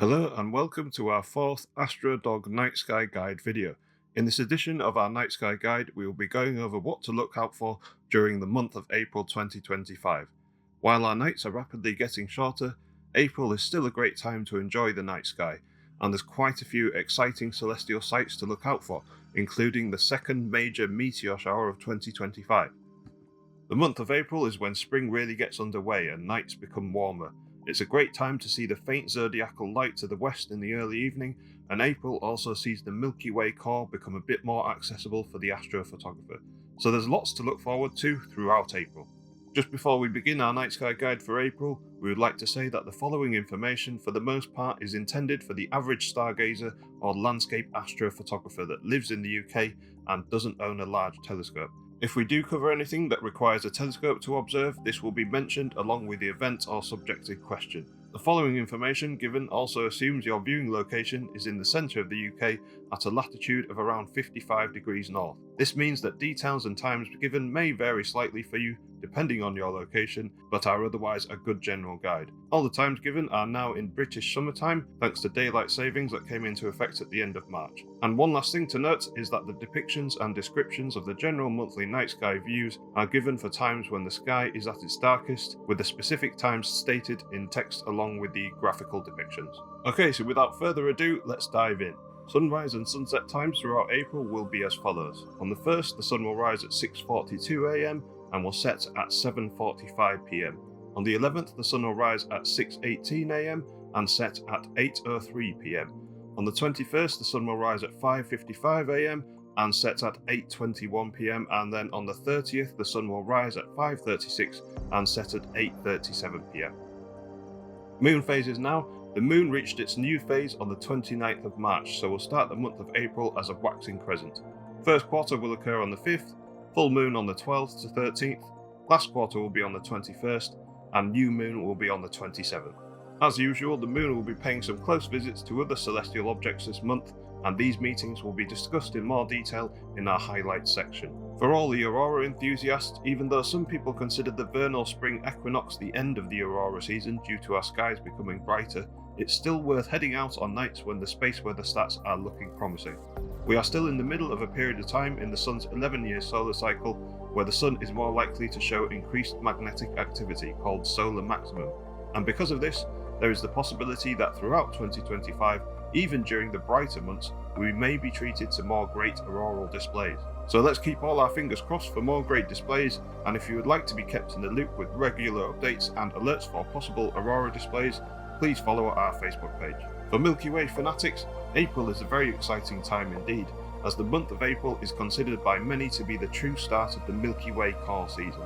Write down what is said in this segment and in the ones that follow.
Hello and welcome to our fourth Astro Dog Night Sky Guide video. In this edition of our Night Sky Guide, we will be going over what to look out for during the month of April 2025. While our nights are rapidly getting shorter, April is still a great time to enjoy the night sky, and there's quite a few exciting celestial sights to look out for, including the second major meteor shower of 2025. The month of April is when spring really gets underway and nights become warmer. It's a great time to see the faint zodiacal light to the west in the early evening, and April also sees the Milky Way core become a bit more accessible for the astrophotographer. So there's lots to look forward to throughout April. Just before we begin our night sky guide for April, we would like to say that the following information for the most part is intended for the average stargazer or landscape astrophotographer that lives in the UK and doesn't own a large telescope. If we do cover anything that requires a telescope to observe, this will be mentioned along with the event or subject in question. The following information given also assumes your viewing location is in the centre of the UK at a latitude of around 55 degrees north. This means that details and times given may vary slightly for you depending on your location, but are otherwise a good general guide. All the times given are now in British summertime thanks to daylight savings that came into effect at the end of March. And one last thing to note is that the depictions and descriptions of the general monthly night sky views are given for times when the sky is at its darkest, with the specific times stated in text along with the graphical depictions. Okay, so without further ado, let's dive in. Sunrise and sunset times throughout April will be as follows. On the 1st, the sun will rise at 6:42 am and will set at 7:45 pm. On the 11th, the sun will rise at 6:18 am and set at 8:03 pm. On the 21st, the sun will rise at 5:55 am and set at 8:21 pm, and then on the 30th, the sun will rise at 5:36 and set at 8:37 pm. Moon phases now. The moon reached its new phase on the 29th of March, so we'll start the month of April as a waxing crescent. First quarter will occur on the 5th, full moon on the 12th to 13th, last quarter will be on the 21st, and new moon will be on the 27th. As usual, the moon will be paying some close visits to other celestial objects this month, and these meetings will be discussed in more detail in our highlights section. For all the aurora enthusiasts, even though some people consider the vernal spring equinox the end of the aurora season due to our skies becoming brighter, it's still worth heading out on nights when the space weather stats are looking promising. We are still in the middle of a period of time in the sun's 11-year solar cycle where the sun is more likely to show increased magnetic activity called solar maximum, and because of this, there is the possibility that throughout 2025, even during the brighter months, we may be treated to more great auroral displays. So let's keep all our fingers crossed for more great displays, and if you would like to be kept in the loop with regular updates and alerts for possible aurora displays, please follow our Facebook page. For Milky Way fanatics, April is a very exciting time indeed, as the month of April is considered by many to be the true start of the Milky Way core season.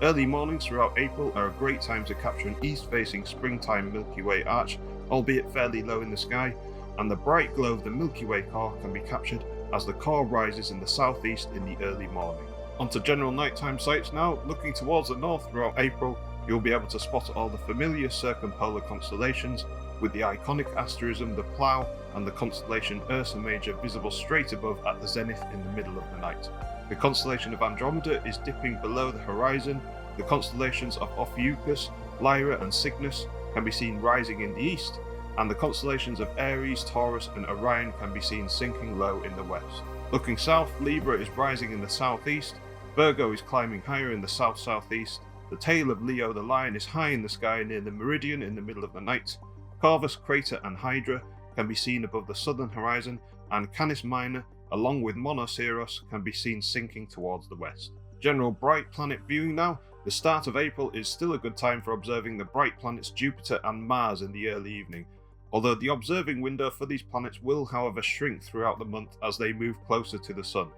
Early mornings throughout April are a great time to capture an east-facing springtime Milky Way arch, albeit fairly low in the sky, and the bright glow of the Milky Way core can be captured as the core rises in the southeast in the early morning. Onto general nighttime sights now. Looking towards the north throughout April, you'll be able to spot all the familiar circumpolar constellations, with the iconic asterism the Plough and the constellation Ursa Major visible straight above at the zenith in the middle of the night. The constellation of Andromeda is dipping below the horizon. The constellations of Ophiuchus, Lyra and Cygnus can be seen rising in the east, and the constellations of Aries, Taurus and Orion can be seen sinking low in the west. Looking south, Libra is rising in the southeast, Virgo is climbing higher in the south-southeast, the tail of Leo the Lion is high in the sky near the meridian in the middle of the night, Corvus, Crater and Hydra can be seen above the southern horizon, and Canis Minor, along with Monoceros, can be seen sinking towards the west. General bright planet viewing now. The start of April is still a good time for observing the bright planets Jupiter and Mars in the early evening, although the observing window for these planets will however shrink throughout the month as they move closer to the Sun.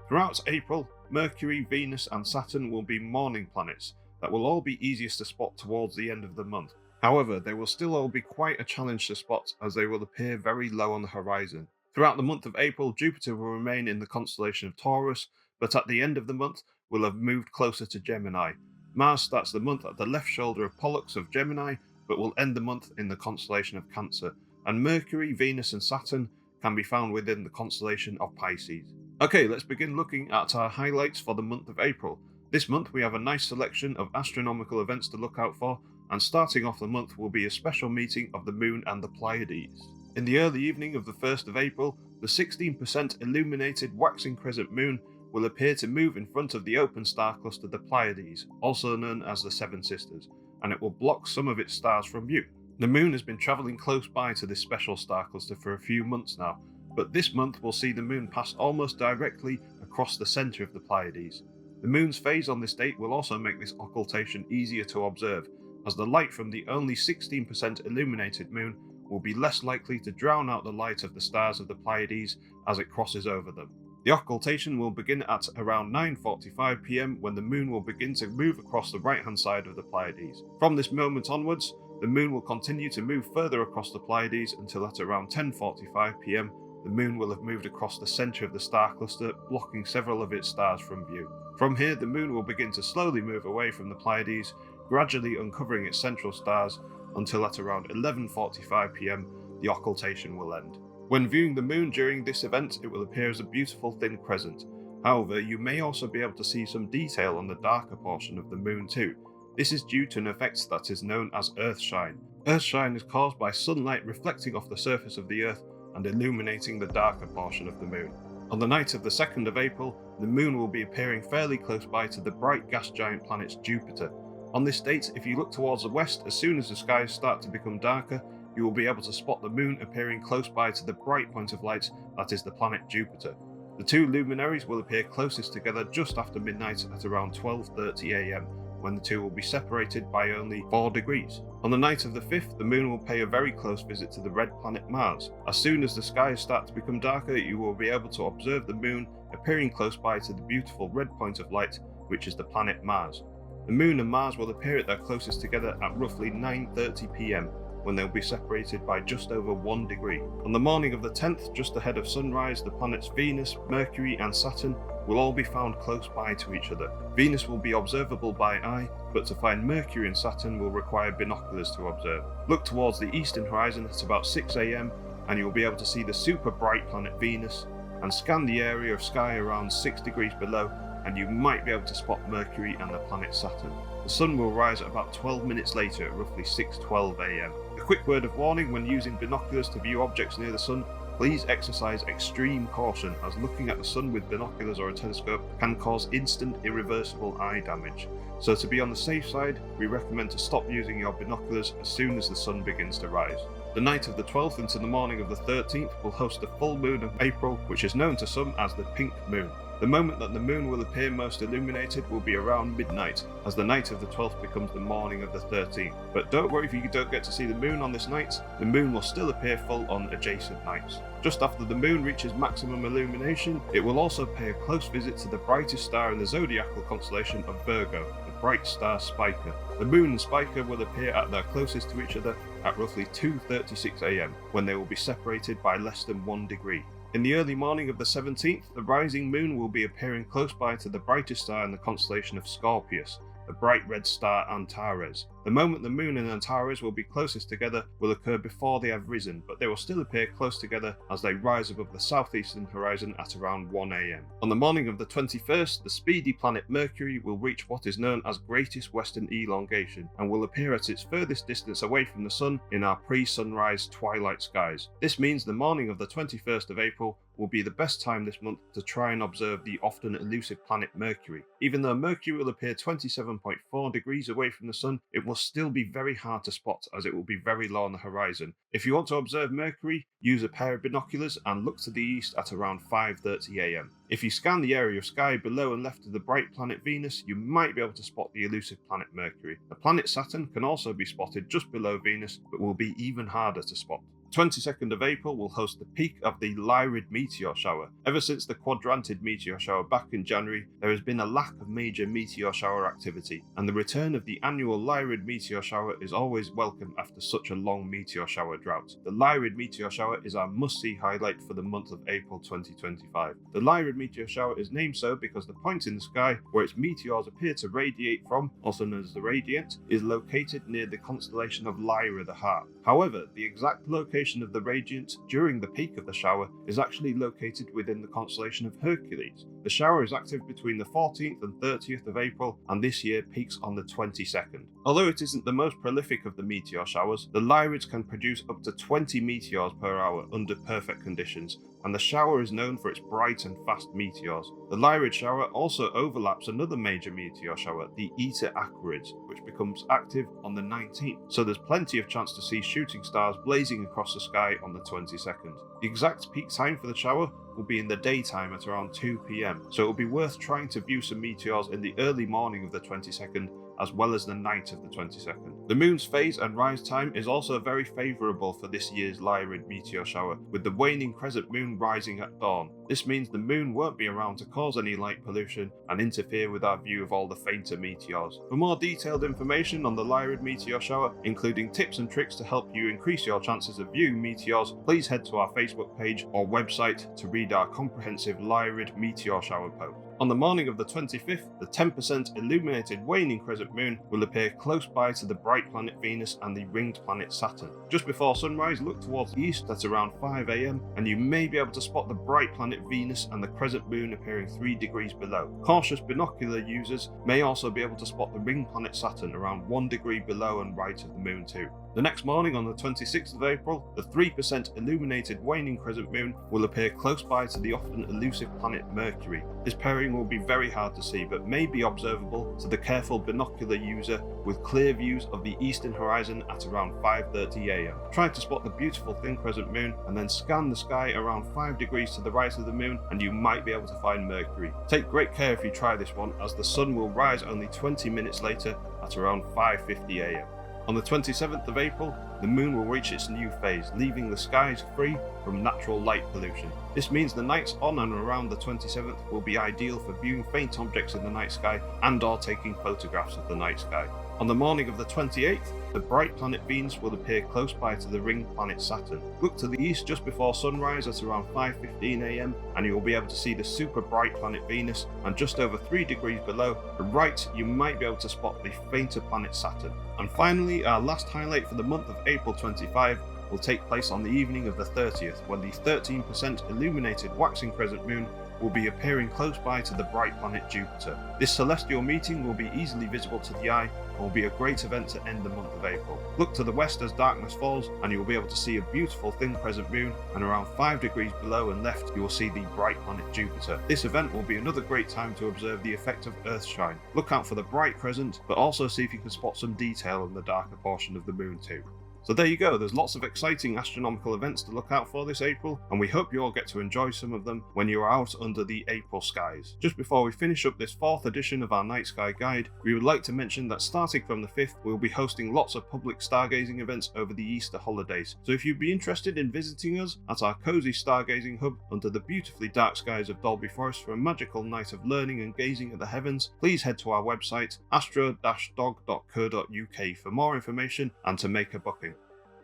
Throughout April, Mercury, Venus and Saturn will be morning planets that will all be easiest to spot towards the end of the month. However, they will still all be quite a challenge to spot as they will appear very low on the horizon. Throughout the month of April, Jupiter will remain in the constellation of Taurus, but at the end of the month will have moved closer to Gemini. Mars starts the month at the left shoulder of Pollux of Gemini, but will end the month in the constellation of Cancer, and Mercury, Venus and Saturn can be found within the constellation of Pisces. Okay, let's begin looking at our highlights for the month of April. This month we have a nice selection of astronomical events to look out for, and starting off the month will be a special meeting of the Moon and the Pleiades. In the early evening of the 1st of April, the 16% illuminated waxing crescent moon will appear to move in front of the open star cluster the Pleiades, also known as the Seven Sisters, and it will block some of its stars from view. The moon has been travelling close by to this special star cluster for a few months now, but this month will see the moon pass almost directly across the centre of the Pleiades. The moon's phase on this date will also make this occultation easier to observe, as the light from the only 16% illuminated moon will be less likely to drown out the light of the stars of the Pleiades as it crosses over them. The occultation will begin at around 9:45 PM when the moon will begin to move across the right-hand side of the Pleiades. From this moment onwards, the moon will continue to move further across the Pleiades until at around 10:45 PM the moon will have moved across the centre of the star cluster, blocking several of its stars from view. From here, the moon will begin to slowly move away from the Pleiades, gradually uncovering its central stars until at around 11:45 PM the occultation will end. When viewing the moon during this event, it will appear as a beautiful thin crescent. However, you may also be able to see some detail on the darker portion of the moon too. This is due to an effect that is known as earthshine. Earthshine is caused by sunlight reflecting off the surface of the Earth and illuminating the darker portion of the moon. On the night of the 2nd of April, the moon will be appearing fairly close by to the bright gas giant planet Jupiter. On this date, if you look towards the west, as soon as the skies start to become darker, you will be able to spot the moon appearing close by to the bright point of light that is the planet Jupiter. The two luminaries will appear closest together just after midnight at around 12:30 AM, when the two will be separated by only 4 degrees. On the night of the 5th, the moon will pay a very close visit to the red planet Mars. As soon as the skies start to become darker, you will be able to observe the moon appearing close by to the beautiful red point of light, which is the planet Mars. The moon and Mars will appear at their closest together at roughly 9:30 PM, when they will be separated by just over 1 degree. On the morning of the 10th, just ahead of sunrise, the planets Venus, Mercury and Saturn will all be found close by to each other. Venus will be observable by eye, but to find Mercury and Saturn will require binoculars to observe. Look towards the eastern horizon at about 6 AM and you will be able to see the super bright planet Venus, and scan the area of sky around 6 degrees below and you might be able to spot Mercury and the planet Saturn. The sun will rise at about 12 minutes later at roughly 6:12 AM. A quick word of warning: when using binoculars to view objects near the sun, please exercise extreme caution, as looking at the sun with binoculars or a telescope can cause instant irreversible eye damage. So to be on the safe side, we recommend to stop using your binoculars as soon as the sun begins to rise. The night of the 12th into the morning of the 13th will host the full moon of April, which is known to some as the pink moon. The moment that the moon will appear most illuminated will be around midnight, as the night of the 12th becomes the morning of the 13th. But don't worry if you don't get to see the moon on this night, the moon will still appear full on adjacent nights. Just after the moon reaches maximum illumination, it will also pay a close visit to the brightest star in the zodiacal constellation of Virgo, the bright star Spica. The moon and Spica will appear at their closest to each other at roughly 2:36 AM, when they will be separated by less than 1 degree. In the early morning of the 17th, the rising moon will be appearing close by to the brightest star in the constellation of Scorpius, the bright red star Antares. The moment the moon and Antares will be closest together will occur before they have risen, but they will still appear close together as they rise above the southeastern horizon at around 1 AM. On the morning of the 21st, the speedy planet Mercury will reach what is known as greatest western elongation and will appear at its furthest distance away from the sun in our pre-sunrise twilight skies. This means the morning of the 21st of April will be the best time this month to try and observe the often elusive planet Mercury. Even though Mercury will appear 27.4 degrees away from the sun, it will still be very hard to spot as it will be very low on the horizon. If you want to observe Mercury, use a pair of binoculars and look to the east at around 5:30 AM. If you scan the area of sky below and left of the bright planet Venus, you might be able to spot the elusive planet Mercury. The planet Saturn can also be spotted just below Venus, but will be even harder to spot. 22nd of April will host the peak of the Lyrid meteor shower. Ever since the quadrantid meteor shower back in January, there has been a lack of major meteor shower activity, and the return of the annual Lyrid meteor shower is always welcome after such a long meteor shower drought. The Lyrid meteor shower is our must-see highlight for the month of April 2025. The Lyrid meteor shower is named so because the point in the sky where its meteors appear to radiate from, also known as the radiant, is located near the constellation of Lyra the Harp. However, the exact location location of the radiance during the peak of the shower is actually located within the constellation of Hercules. The shower is active between the 14th and 30th of April, and this year peaks on the 22nd. Although it isn't the most prolific of the meteor showers, the Lyrids can produce up to 20 meteors per hour under perfect conditions, and the shower is known for its bright and fast meteors. The Lyrid shower also overlaps another major meteor shower, the Eta Aquarids, which becomes active on the 19th, so there's plenty of chance to see shooting stars blazing across the sky on the 22nd. The exact peak time for the shower will be in the daytime at around 2 PM, so it will be worth trying to view some meteors in the early morning of the 22nd as well as the night of the 22nd. The moon's phase and rise time is also very favourable for this year's Lyrid meteor shower, with the waning crescent moon rising at dawn. This means the moon won't be around to cause any light pollution and interfere with our view of all the fainter meteors. For more detailed information on the Lyrid meteor shower, including tips and tricks to help you increase your chances of viewing meteors, please head to our Facebook page or website to read our comprehensive Lyrid meteor shower post. On the morning of the 25th, the 10% illuminated waning crescent moon will appear close by to the bright planet Venus and the ringed planet Saturn. Just before sunrise, look towards the east at around 5 AM and you may be able to spot the bright planet Venus and the crescent moon appearing 3 degrees below. Cautious binocular users may also be able to spot the ringed planet Saturn around 1 degree below and right of the moon too. The next morning on the 26th of April, the 3% illuminated waning crescent moon will appear close by to the often elusive planet Mercury. This pairing will be very hard to see but may be observable to the careful binocular user with clear views of the eastern horizon at around 5:30 AM. Try to spot the beautiful thin crescent moon and then scan the sky around 5 degrees to the right of the moon and you might be able to find Mercury. Take great care if you try this one, as the sun will rise only 20 minutes later at around 5:50 AM. On the 27th of April, the moon will reach its new phase, leaving the skies free from natural light pollution. This means the nights on and around the 27th will be ideal for viewing faint objects in the night sky and/or taking photographs of the night sky. On the morning of the 28th, the bright planet Venus will appear close by to the ringed planet Saturn. Look to the east just before sunrise at around 5:15 AM and you will be able to see the super bright planet Venus, and just over 3 degrees below, to the right you might be able to spot the fainter planet Saturn. And finally, our last highlight for the month of April 25 will take place on the evening of the 30th, when the 13% illuminated waxing crescent moon will be appearing close by to the bright planet Jupiter. This celestial meeting will be easily visible to the eye and will be a great event to end the month of April. Look to the west as darkness falls and you will be able to see a beautiful thin crescent moon, and around 5 degrees below and left you will see the bright planet Jupiter. This event will be another great time to observe the effect of Earthshine. Look out for the bright crescent, but also see if you can spot some detail in the darker portion of the moon too. So there you go, there's lots of exciting astronomical events to look out for this April, and we hope you all get to enjoy some of them when you're out under the April skies. Just before we finish up this 4th edition of our Night Sky Guide, we would like to mention that starting from the 5th, we'll be hosting lots of public stargazing events over the Easter holidays. So if you'd be interested in visiting us at our cozy stargazing hub under the beautifully dark skies of Dalby Forest for a magical night of learning and gazing at the heavens, please head to our website astro-dog.co.uk for more information and to make a booking.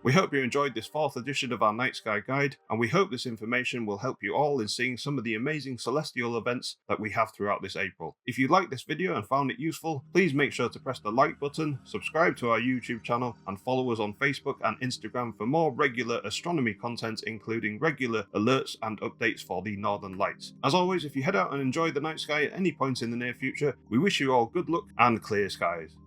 We hope you enjoyed this 4th edition of our Night Sky Guide, and we hope this information will help you all in seeing some of the amazing celestial events that we have throughout this April. If you liked this video and found it useful, please make sure to press the like button, subscribe to our YouTube channel, and follow us on Facebook and Instagram for more regular astronomy content, including regular alerts and updates for the Northern Lights. As always, if you head out and enjoy the night sky at any point in the near future, we wish you all good luck and clear skies.